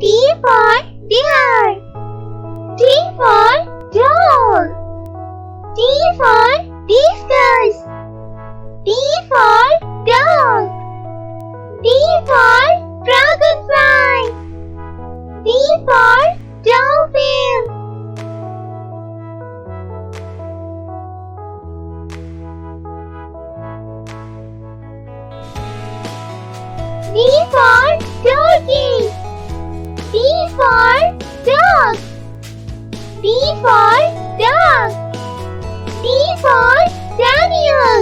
D for deer. D for dog. D for discus. D for dog. D for dragonfly. D for dolphin. D for turkey. D for dog. D for dog. D for Daniel.